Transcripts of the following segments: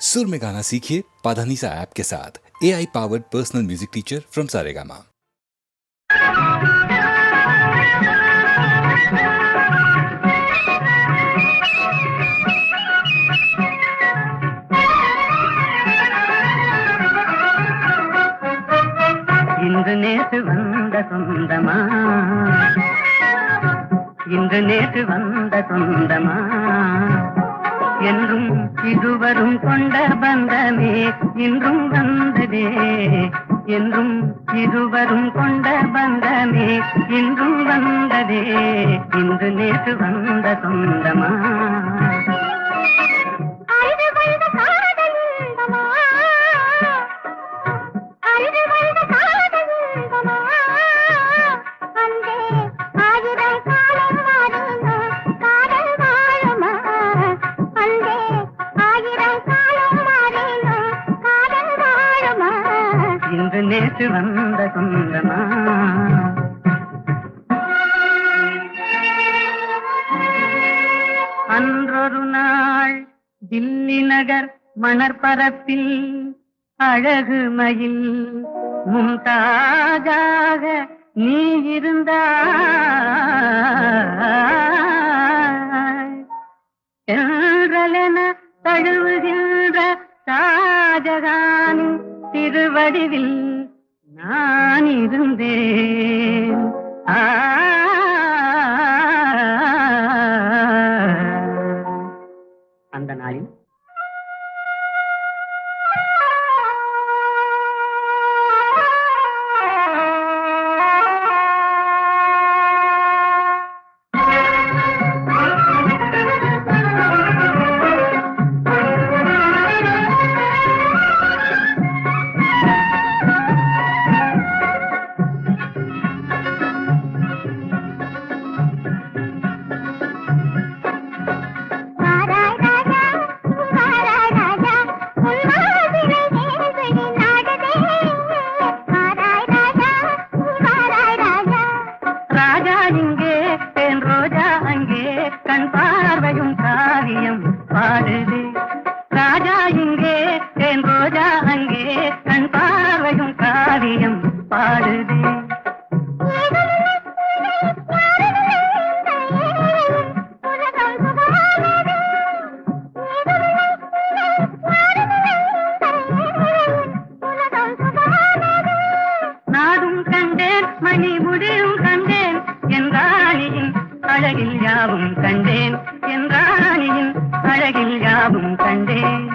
सुर में गाना सीखिए पाधानीसा ऐप के साथ। AI powered personal music teacher from Saregama. இன்று நேற்று வந்த சொந்தமா, இன்று நேற்று வந்த சொந்தமா, என்றும் இருவரும் கொண்ட பந்தமே இன்றும் வந்ததே, என்றும் இருவரும் கொண்ட பந்தமே இன்றும் வந்ததே, இன்று நேற்று வந்த சொந்தமா. இன்று நேற்று வந்த சொந்தமா. அன்றொரு நாள் தில்லி நகர் மணற்பரப்பில் அழகு மயில் மும்தாஜாக நீ இருந்தாய், என்றலென தழுவுகின்ற ஷாஜகானின் திருவடிவில் நான் இருந்தேன். அந்த நாளில் கண் பார்வையும் காவியம் பாடுது. ராஜா இங்கே தேன் ரோஜா அங்கே, கண் பார்வையும் காவியம் பாடுது. நாடும் கண்டேன் மணி முடியும் கண்டேன், என்றாளியின் அழகில் யாவும் கண்டேன், என்றாளியின் அழகில் யாவும் கண்டேன்.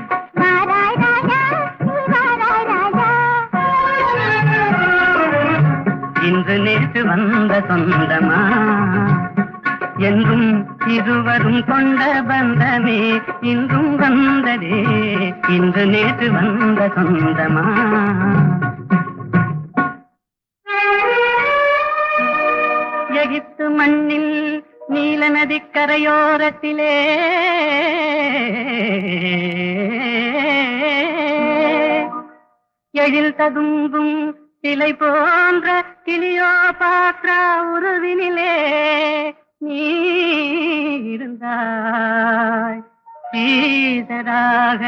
இன்று நேற்று வந்த சொந்தமா, என்றும் இருவரும் கொண்ட பந்தமே இன்றும் வந்ததே, இன்று நேற்று வந்த சொந்தமா. எகிப்து மண்ணில் நீல நதி கரையோரத்திலே எழில் ததும்பும் சிலை போன்ற கிளியோபாத்ரா உருவினிலே நீ இருந்தாய். சீதராக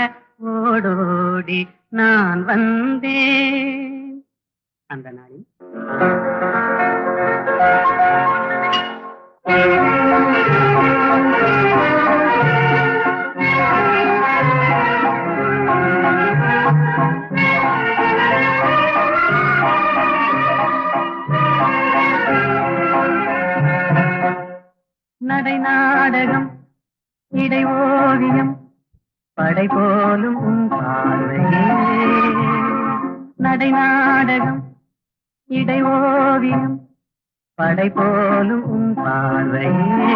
ஓடோடி நான் வந்தேன். அந்த நாளில் நடை நாடகம் இடை ஓவியம் படை போலும் உன் பார்வையே, நடை நாடகம் இடை ஓவியம் படை போலும் உன் பார்வையே.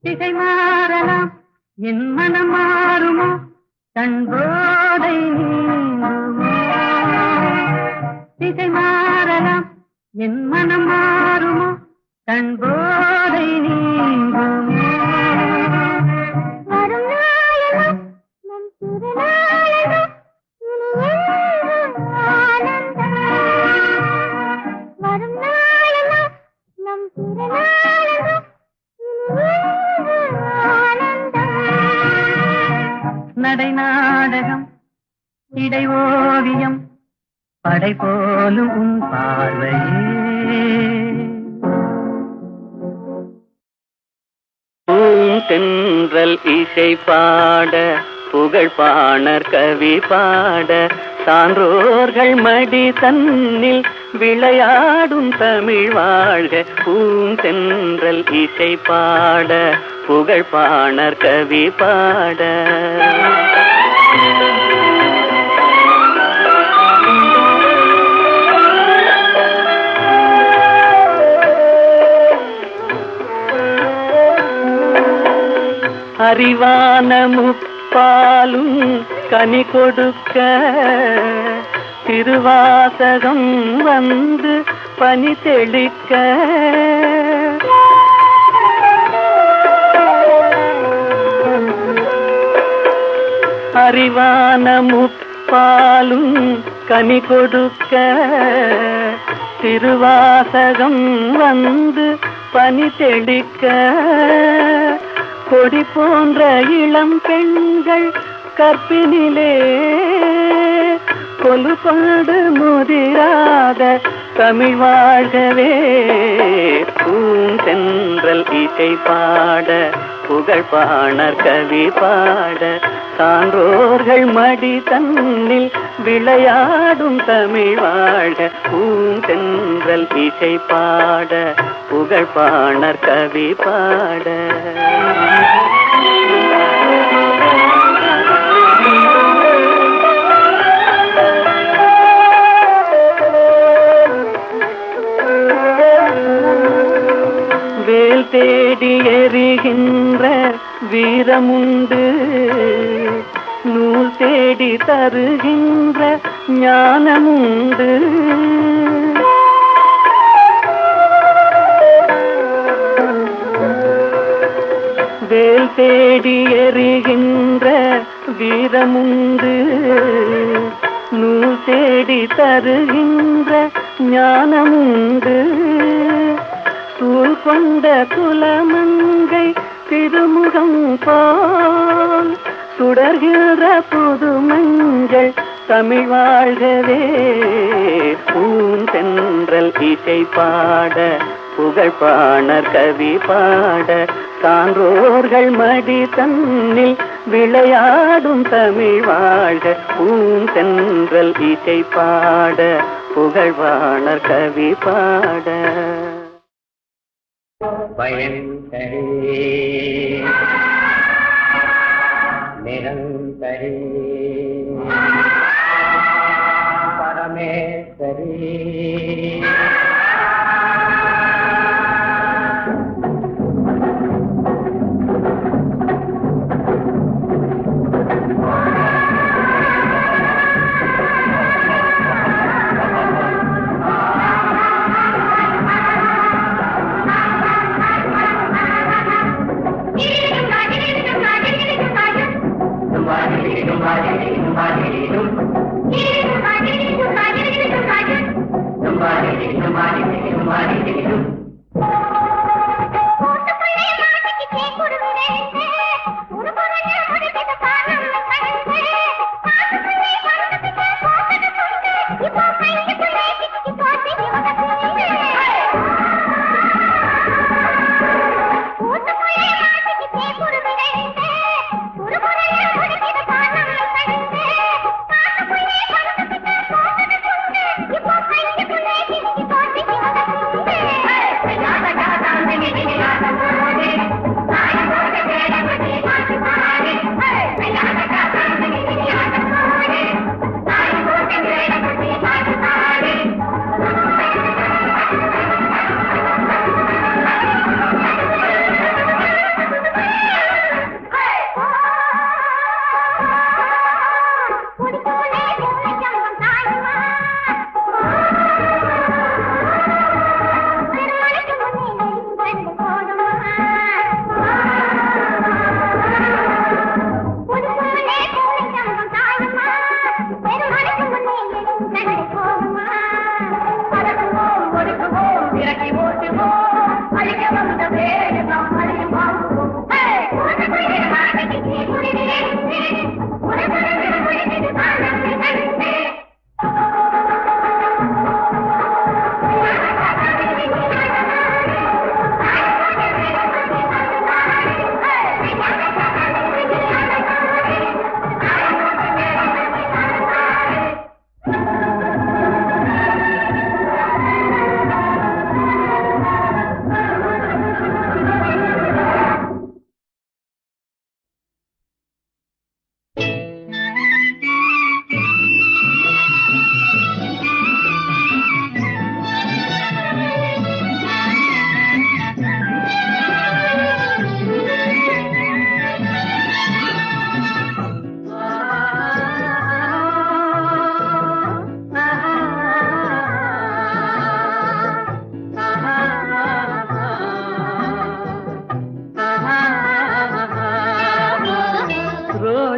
திசை மாறலாம் என் மனம் மாறுமோ, கண் போதை நீங்குமோ. திசை மாறலாம் என் மனம் மாறுமோ, கண் போதை நீங்குமோ. வரும் நாள் நடை நாடகம் இடை ஓவியம் படை போலும் உன் பார்வையே பூந்தென்றல் இசை பாட புகழ் பாணர் கவி பாட சான்றோர்கள் மடி தன்னில் விளையாடும் தமிழ் வாழ்க. பூந்தென்றல் இசை பாட புகழ் பாணர் கவி பாட அறிவான முப்பாலும் கனி கொடுக்க திருவாசகம் வந்து பனி தெளிக்க அறிவான முப்பாலும் கனி கொடுக்க திருவாசகம் வந்து பனி தெளிக்க கொடி போன்ற இளம் பெண்கள் கற்பினிலே கொலு கொண்டு முதிராத தமிழ் வாழ்கவே. பூந்தென்றல் இசை பாட புகழ் பாணர் கவி பாட சான்றோர்கள் மடி தன்னில் விளையாடும் தமிழ் வாழ்க. பூந்தென்றல் இசை பாட புகழ் பாணர் கவி பாட வேல் தேடி எறிகின்ற வீரமுண்டு நூல் தேடி தருகின்ற ஞானமுண்டு. வேல் தேடி எறிகின்ற வீரமுண்டு நூல் தேடி தருகின்ற ஞானமுண்டு. சூழ் கொண்ட குலமங்கை திருமுகம் போல் சுடர்கிற புது மஞ்சள் தமிழ் வாழ்கவே. பூந்தென்றல் இசை பாட புகழ் பாணர் கவி பாட சான்றோர்கள் மடி தன்னில் விளையாடும் தமிழ் வாழ்க. பூந்தென்றல் இசை பாட புகழ் பாணர் கவி பாட பயன்தரே நிரந்தரே பரமேஸ்வரி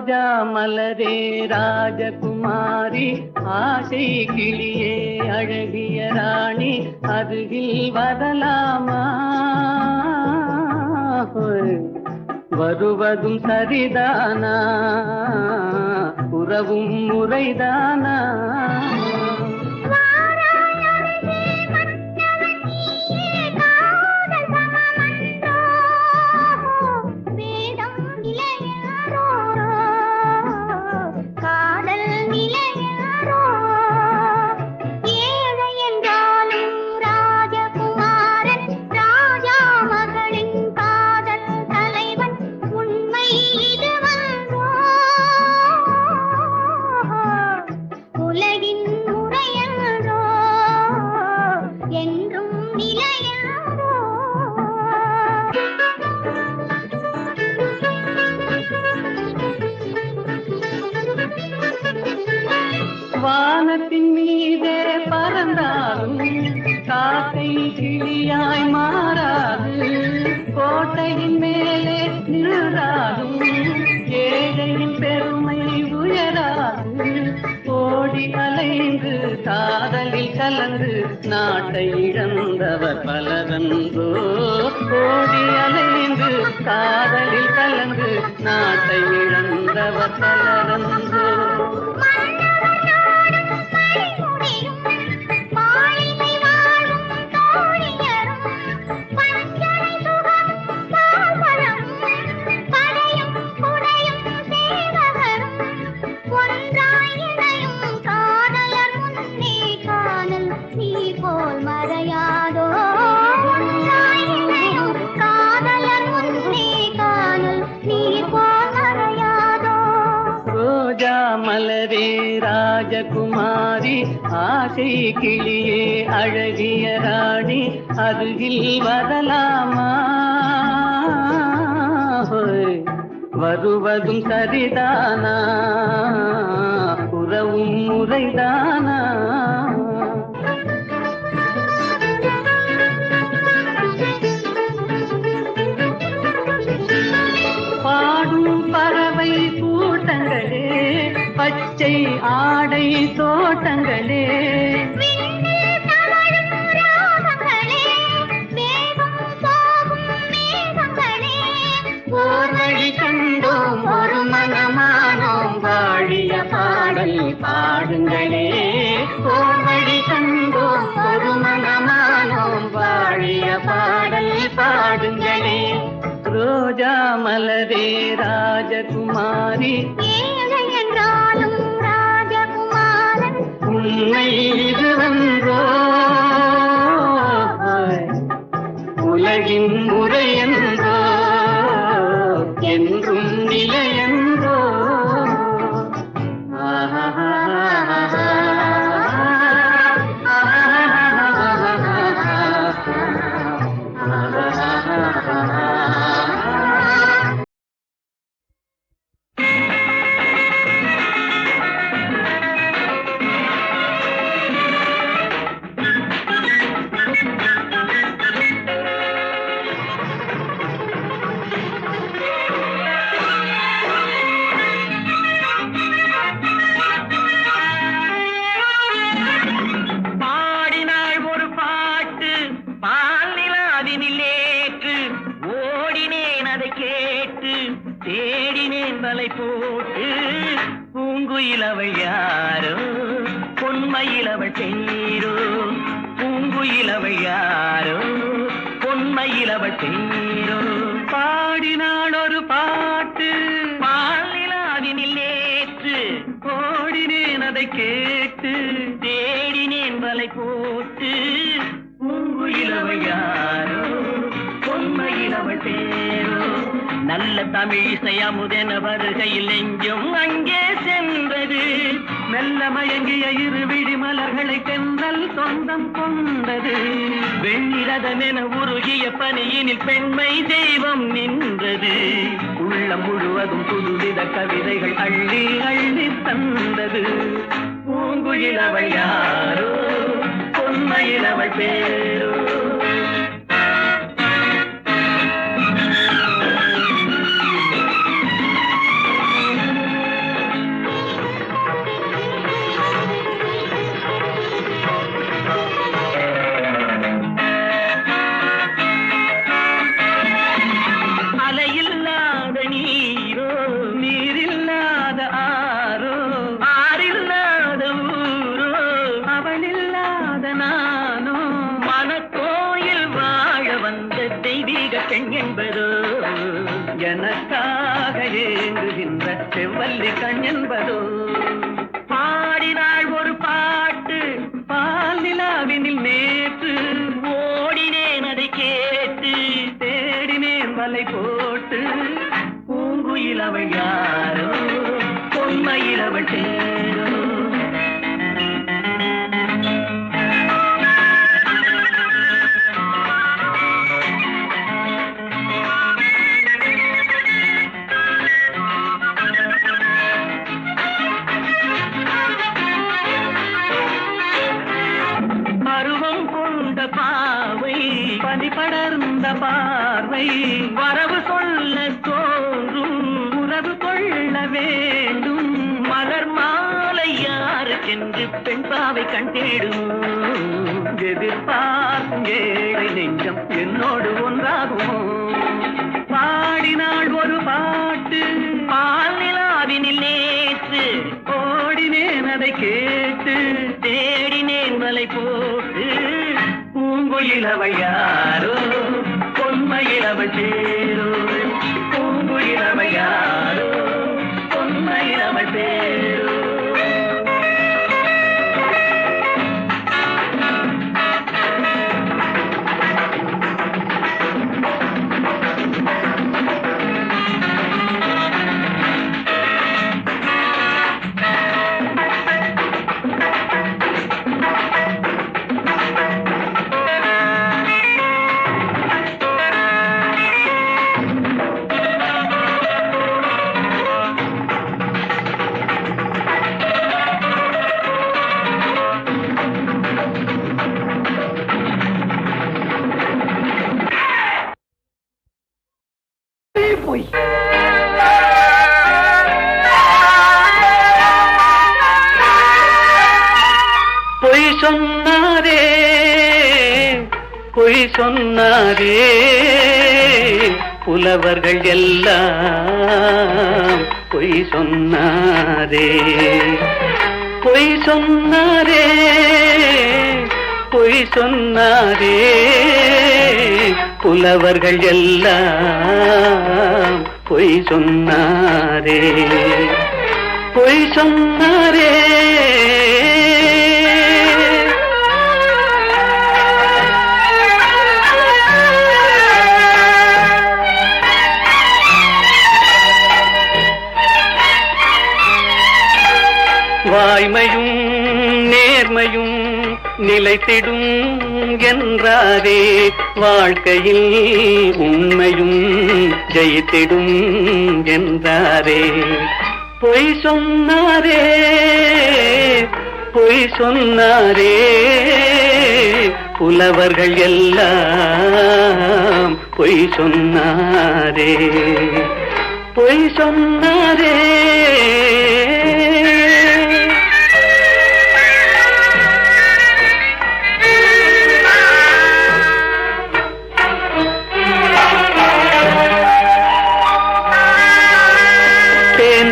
ரோஜா மலரே ராஜகுமாரி ஆசை கிளியே அழகிய ராணி அருகில் வரலாமா வருவதும் சரிதானா உறவும் முறைதானா வானத்தின் மீதே பறந்தாலும் காக்கை கிளியாய் மாறாது கோட்டையின் மேலே நின்றாலும் ஏழையின் பெருமை உயராது ஓடி அலைந்து காதலில் கலந்து நாட்டை இழந்தவர் பலரன்றோ ஓடி அலைந்து காதலில் கலந்து நாட்டை இழந்தவர் பலரன்றோ மலரே ராஜகுமாரி ஆசை கிளியே அழகிய ராணி அருகில் வரலாமா வருவதும் சரிதானா உறவும் முறைதானா பாடும் பறவை கூட்டங்களே பச்சை ஆடை தோட்டங்களே ஓர் வழி கண்டோம் ஒரு மனமானோம் வாழிய பாடல் பாடுங்களே ஓர் வழி கண்டோம் ஒரு மனமானோம் வாழிய பாடல் பாடுங்களே ரோஜா மலரே ராஜகுமாரி என்றாலும் ராஜகுமாரன் உண்மை இதுவென்றோ உலகின் முறை என்றோ என்றும் நிலையென்றோ போட்டு பூங்குயிலவள் யாரோ பொன்மயிலவள் தேரோ பூங்குயிலவள் யாரோ பொன்மயிலவள் தேரோ பாடினாள் ஒரு பாட்டு பாலிலாவினில் நேற்று ஓடினேன் அதை கேட்டு தேடினேன் வலை போட்டு பூங்குயிலவள் யாரோ பொன்மயிலவள் தேரோ நல்ல தமிழிசை அமுதென வருகையில் நெஞ்சும் அங்கே சென்றது மெல்ல மயங்கிய இரு விழி மலர்களை தென்றல் சொந்தம் கொண்டது வெண்ணிரதமென உருகிய பனியினில் பெண்மை தெய்வம் நின்றது உள்ளம் முழுவதும் புதுவித கவிதைகள் அள்ளி அள்ளி தந்தது பூங்குயிலவள் யாரோ பொன்மயிலவள் பேரோ நின்ற செவ்வல்லி கண் என்பதோ பாடினாள் ஒரு பாட்டு பால் நிலாவினில் நேற்று ஓடினேன் அதை கேட்டு தேடினேன் வலை போட்டு பூங்குயில் அவள் யாரோ பொன்மையில் அவள் தேரோ பாவை பனி படர்ந்த பார்வை வரவு சொல்ல தோன்றும் உறவு கொள்ள வேண்டும் மலர் மாலை யாருக்கென்று பெண் பாவை கண் தேடும் எதிர்பார்க்கும் ஏழை நெஞ்சம் என்னோடு ஒன்றாகுமோ பாடினாள் ஒரு பாட்டு பால் நிலாவினில் நேற்று ஓடினேன் அதை கேட்டு தேடினேன் மலை போட்டு பூங்குயில் அவள் யாரோ பொன்மையில் அவள் தேரோ பூங்குயில் அவள் யாரோ பொன்மையில் அவள் தேரோ பொய் பொய் சொன்னாரே பொய் சொன்னாரே புலவர்கள் எல்லாம் பொய் சொன்னாரே பொய் சொன்னாரே பொய் சொன்னாரே புலவர்கள் எல்லாம் பொய் சொன்னாரே பொய் சொன்னாரே வாய்மையும் நேர்மையும் நிலைத்திடும் என்றாரே வாழ்க்கையில் உண்மையும் ஜெயித்திடும் என்றாரே பொய் சொன்னாரே பொய் சொன்னாரே புலவர்கள் எல்லாம் பொய் சொன்னாரே பொய் சொன்னாரே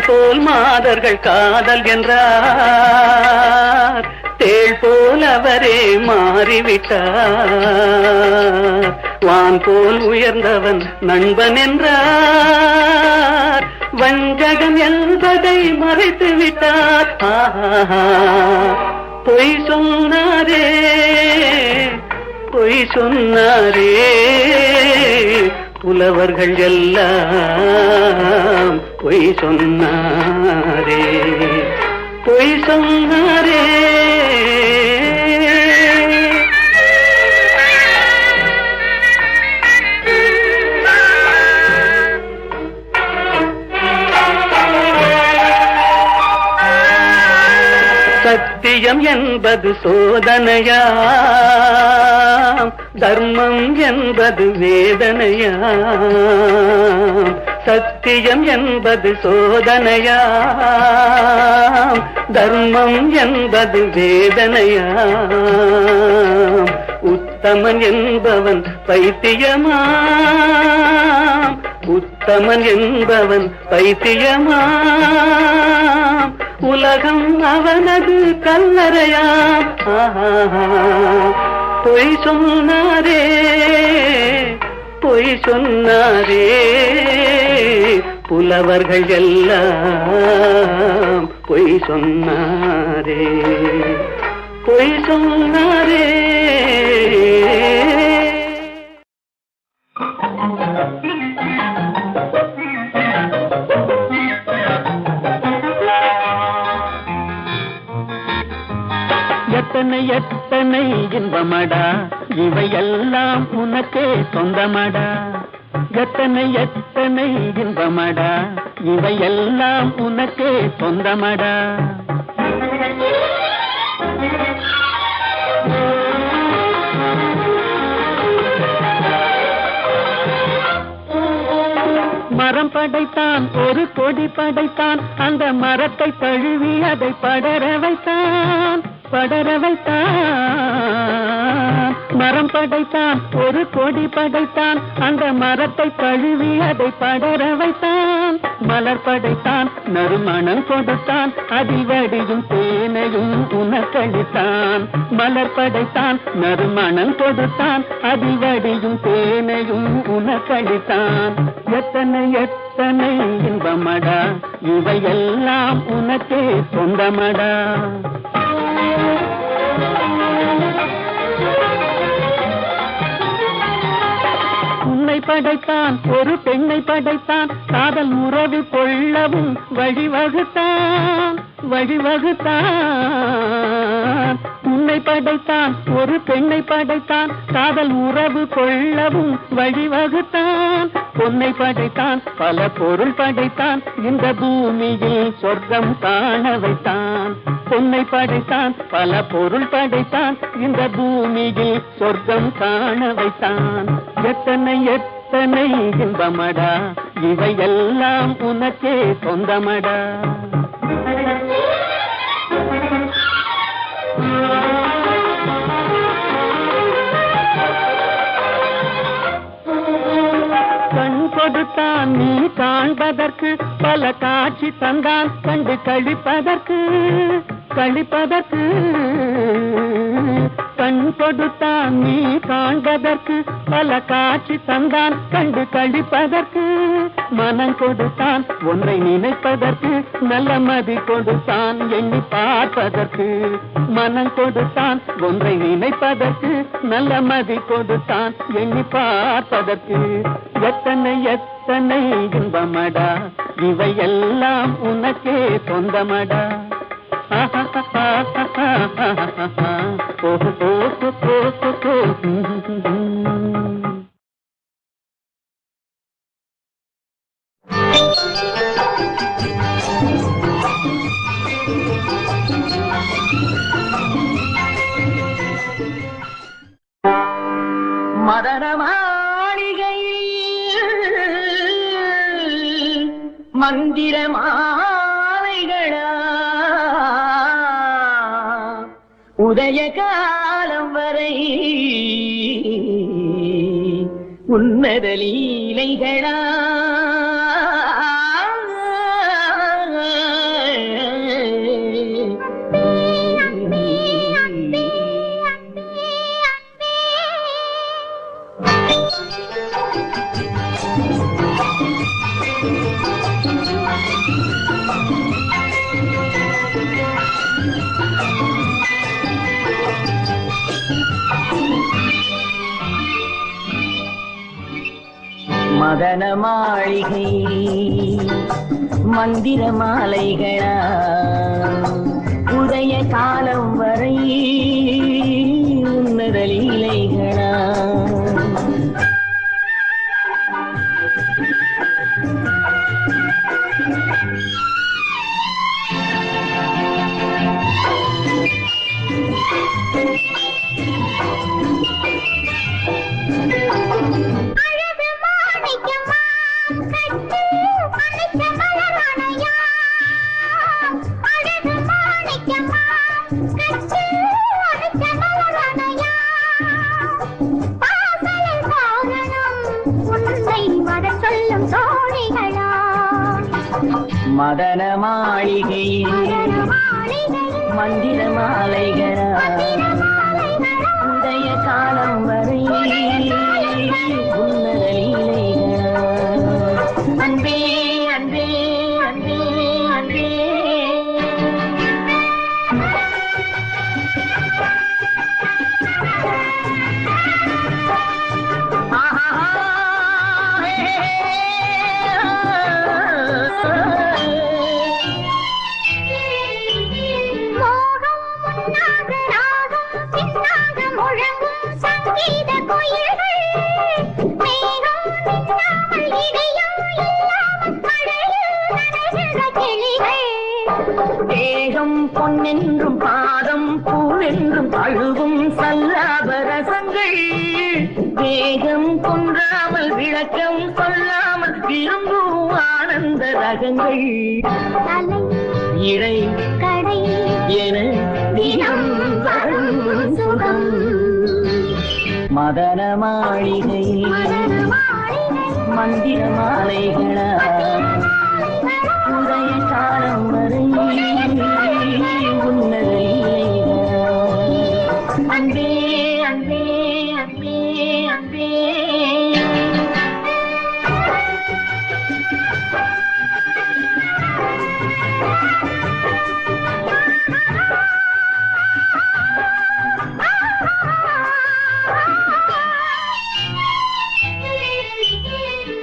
போல் மாதர்கள் காதல் என்றார் தேள் போல் அவரே மாறிவிட்டார் வான் போல் உயர்ந்தவன் நண்பன் என்றார் வஞ்சகம் என்பதை மறைத்து விட்டார் பொய் சொன்னாரே பொய் சொன்னாரே புலவர்கள் எல்லாம் பொய் சொன்னாரே பொய் சொன்னாரே சத்தியம் என்பது சோதனையாம் தர்மம் என்பது வேதனையாம் சத்தியம் என்பது சோதனையாம் தர்மம் என்பது வேதனையாம் உத்தமன் என்பவன் பைத்தியமாம் உத்தமன் என்பவன் பைத்தியமாம் உலகம் அவனது கல்லறையாம் பொய் சொன்னாரே பொய் சொன்னாரே புலவர்கள் எல்லாம் பொய் சொன்னாரே, பொய் சொன்னாரே. எத்தனை எத்தனை இன்பமடா, இவையெல்லாம் உனக்கே சொந்தமடா. எத்தனை எத்தனை இன்பமடா, இவையெல்லாம் உனக்கே சொந்தமடா. மரம் படைத்தான், ஒரு கொடி படைத்தான், அந்த மரத்தை தழுவி அதை படர வைத்தான், படர வைத்தான். மரம் படைத்தான், ஒரு கொடி படைத்தான், அந்த மரத்தை தழுவி அதை படர வைத்தான். மலர் படைத்தான், நறுமணம் கொடுத்தான், அதில் வடியும் தேனையும் உனக்களித்தான். மலர் படைத்தான், நறுமணம் கொடுத்தான், அதில் வடியும் தேனையும் உனக்களித்தான். எத்தனை எத்தனை இன்பமடா, இவையெல்லாம் உனக்கே சொந்தமடா. உன்னை படைத்தான், ஒரு பெண்ணை படைத்தான், காதல் உறவு கொள்ளவும் வழிவகுத்தான், வழிவகுத்தான். உன்னை படைத்தான், ஒரு பெண்ணை படைத்தான், காதல் உறவு கொள்ளவும் வழிவகுத்தான். பொன்னை படைத்தான், பல பொருள் படைத்தான், இந்த பூமியில் சொர்க்கம் காண வைத்தான். பொன்னை படைத்தான், பல பொருள் படைத்தான், இந்த பூமியில் சொர்க்கம் காண வைத்தான். எத்தனை எத்தனை இன்பமடா, இவையெல்லாம் உனக்கே சொந்தமடா. கண் கொடுத்தான் நீ காண்பதற்கு, பல காட்சி தந்தான் கண்டு கழிப்பதற்கு, கழிப்பதற்கு. கண் கொடுத்தான் நீ காண்பதற்கு, பல காட்சி தந்தான் கண்டு கழிப்பதற்கு. மனம் கொடுத்தான் ஒன்றை நினைப்பதற்கு, நல்ல மதி கொடுத்தான் எண்ணி பார்ப்பதற்கு. மனம் கொடுத்தான் ஒன்றை நினைப்பதற்கு, நல்ல மதி கொடுத்தான் எண்ணி பார்ப்பதற்கு. எத்தனை எத்தனை இன்பமடா, இவையெல்லாம் உனக்கே சொந்தமடா. மதன மாளிகையில் மந்திர மாலைகளா, உதய காலம் வரை உன்னத லீலைகளா. மதன மாளிகை மந்திர மாலைகளா, உதய காலம் வரை உன்னத லீலைகளா. மதன மாளிகையில் மந்திர மாலைகளா, உதய காலம் வரை உன்னத லீலைகளா. அன்பே சென்ற கிளிகள் தேகம் பொன்னென்றும் பாதம் பூவென்றும் அழுவும் சல்லாபரசங்கள் வேகம் கொன்றாமல் விளக்கம் சொல்லாமல் விரும்பும் ஆனந்த ரகங்கள் தலை இடை கடை என தினம் வரும் சுகம் மதன மாளிகையில் மந்திர மாலைகளா உதய காலம் வரை உன்னத லீலைகளா. அன்பே அன்பே அன்பே அன்பே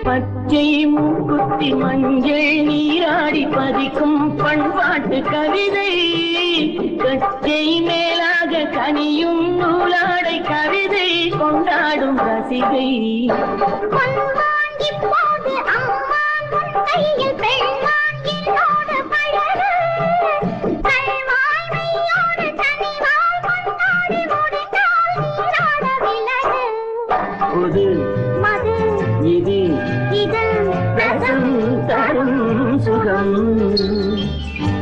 பச்சை மூக்குத்தி மஞ்சள் நீராடி பதிக்கும் பண்பாட்டு கவிதை கச்சை மேலாக கனியும் நூலாடை கவிதை கொண்டாடும் ரசிகை பொன்வாங்கி போது அம்மா உன் கையில் பெண்வாங்கியோடு பழகு கல்வாய்மையோடு தனிவாய் கொண்டாடி முடித்தால் நீராட விலகு புது மது இது இதழ் ரசம் தரும் சுகம்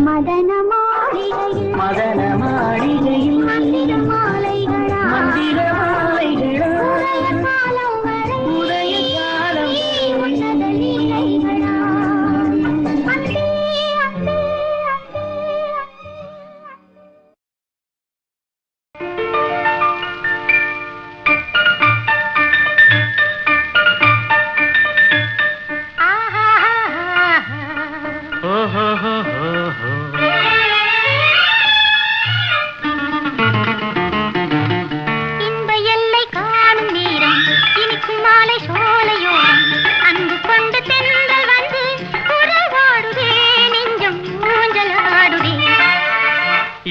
மதன மாளிகையில் மதன மாளிகையில் மந்திர மாலைகளா மந்திர மாலைகளா உதய காலம் வரை உதய காலம் உன்னத லீலைகளா அன்பே அன்பே அன்பே இன்ப எல்லை காணும் நேரம் இனிக்கும் மாலை சோலையோரம் அன்பு கொண்டு தென்றல் வந்து உறவாடுதே நெஞ்சம் ஊஞ்சலாடுதே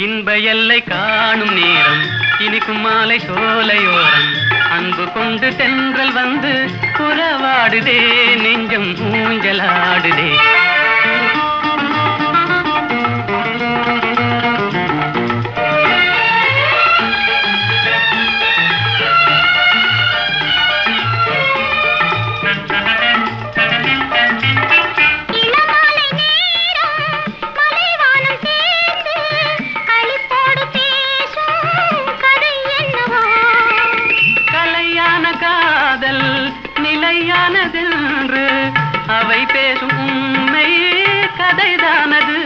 இன்ப எல்லை காணும் நேரம் இனிக்கும் மாலை சோலையோரம் அன்பு கொண்டு தென்றல் வந்து உறவாடுதே நெஞ்சம் ஊஞ்சலாடுதே இளமாலை நேரம் மலைவானம் சேர்ந்து களிப்போடு பேசும் கதை என்னவோ கலையான காதல் நிலையானதென்று அவை பேசும் உண்மை கதைதானது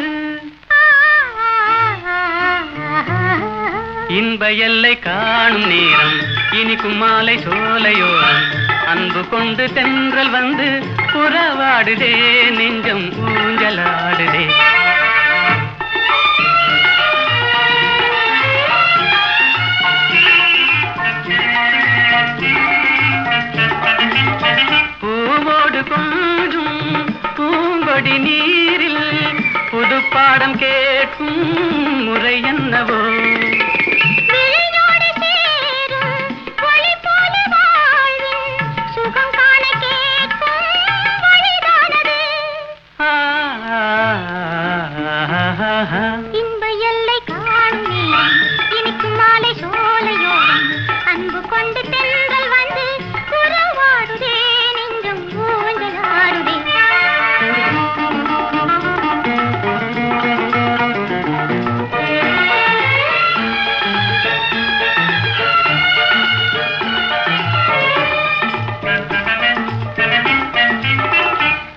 இன்ப எல்லை காணும் நேரம் இனிக்கும் மாலை சோலையோரம் அன்பு கொண்டு தென்றல் வந்து உறவாடுதே நெஞ்சம் ஊஞ்சலாடுதே பூவோடு கொஞ்சும் பூங்கொடி நீரில் புது பாடம் கேட்கும் முறை என்னவோ விழியோடு சேரும் ஒளி போல வாழ்வின் சுகம் காண கேட்கும் வழிதானது இன்ப எல்லை காணும் நேரம் இனிக்கும் மாலை சோலையோரம் அன்பு கொண்டு தென்றல் வந்து உறவாடுதே நெஞ்சம் ஊஞ்சலாடுதே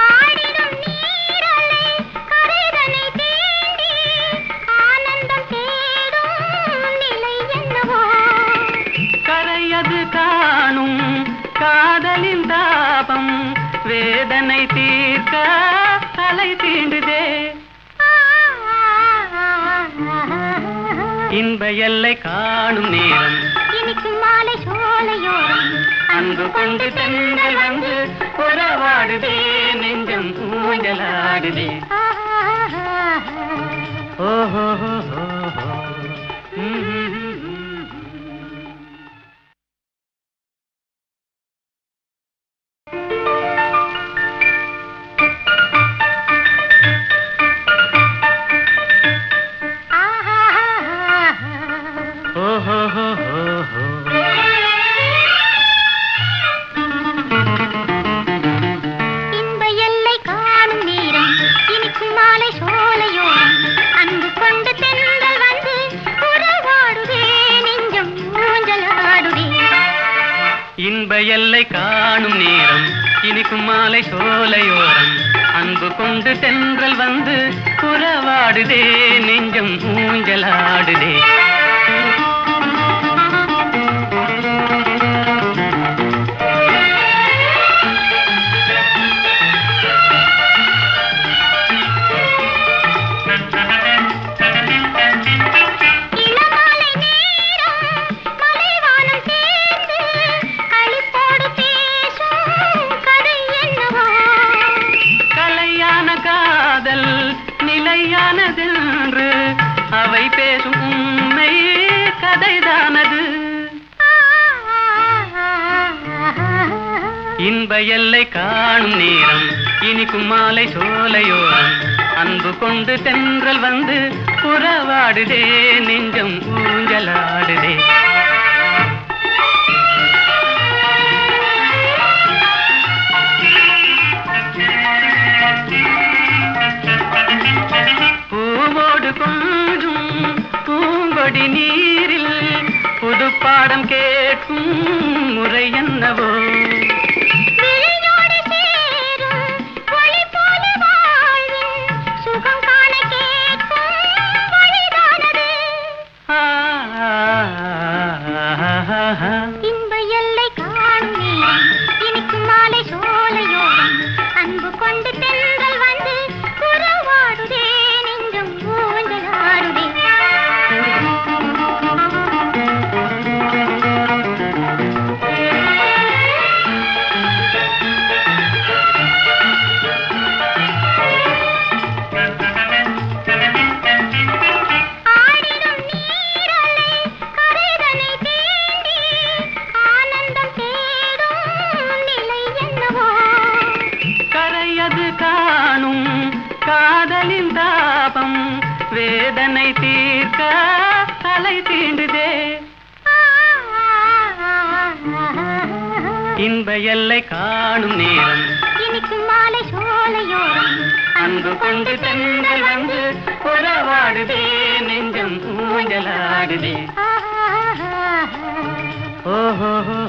ஆடிடும் நீரலை கரைதனை தேடி ஆனந்தம் தேடும் நிலை என்னவோ கரையது காணும் காதலின் தாபம் வேதனை தீர்க்க தலை தீண்டுதே இன்ப எல்லை காணும் நேரம் இனிக்கும் மாலை சோலையோரம் அன்பு கொண்டு தென்றல் வந்து உறவாடுதே நெஞ்சம் ஊஞ்சலாடுதே ஓஹோ எல்லை காணும் நேரம் இனிக்கும் மாலை சோலையோரம் அன்பு கொண்டு தென்றல் வந்து உறவாடுதே நெஞ்சம் ஊஞ்சலாடுதே நிலையானதென்று அவை பேசும் உண்மை கதைதானது இன்ப எல்லை காணும் நேரம் இனிக்கும் மாலை சோலையோரம் அன்பு கொண்டு தென்றல் வந்து உறவாடுதே நெஞ்சம் ஊஞ்சலாடுதே கொஞ்சும் பூங்கொடி நீரில் புது பாடம் கேட்கும் முறை என்னவோ இன்ப எல்லை காணும் இனிக்கும் மாலை சோலையோரம் அன்பு கொண்டு தென்றல் வந்து உறவாடுதே நெஞ்சம் ஊஞ்சலாடுதே காணும் காதலின் தாபம் வேதனை தீர்க்க தலை தீண்டுதே இன்ப எல்லை காணும் நேரம் இனிக்கும் மாலை சோலையோரம் அன்பு கொண்டு தென்றல் வந்து உறவாடுதே நெஞ்சம் ஊஞ்சலாடுதே ஓஹோ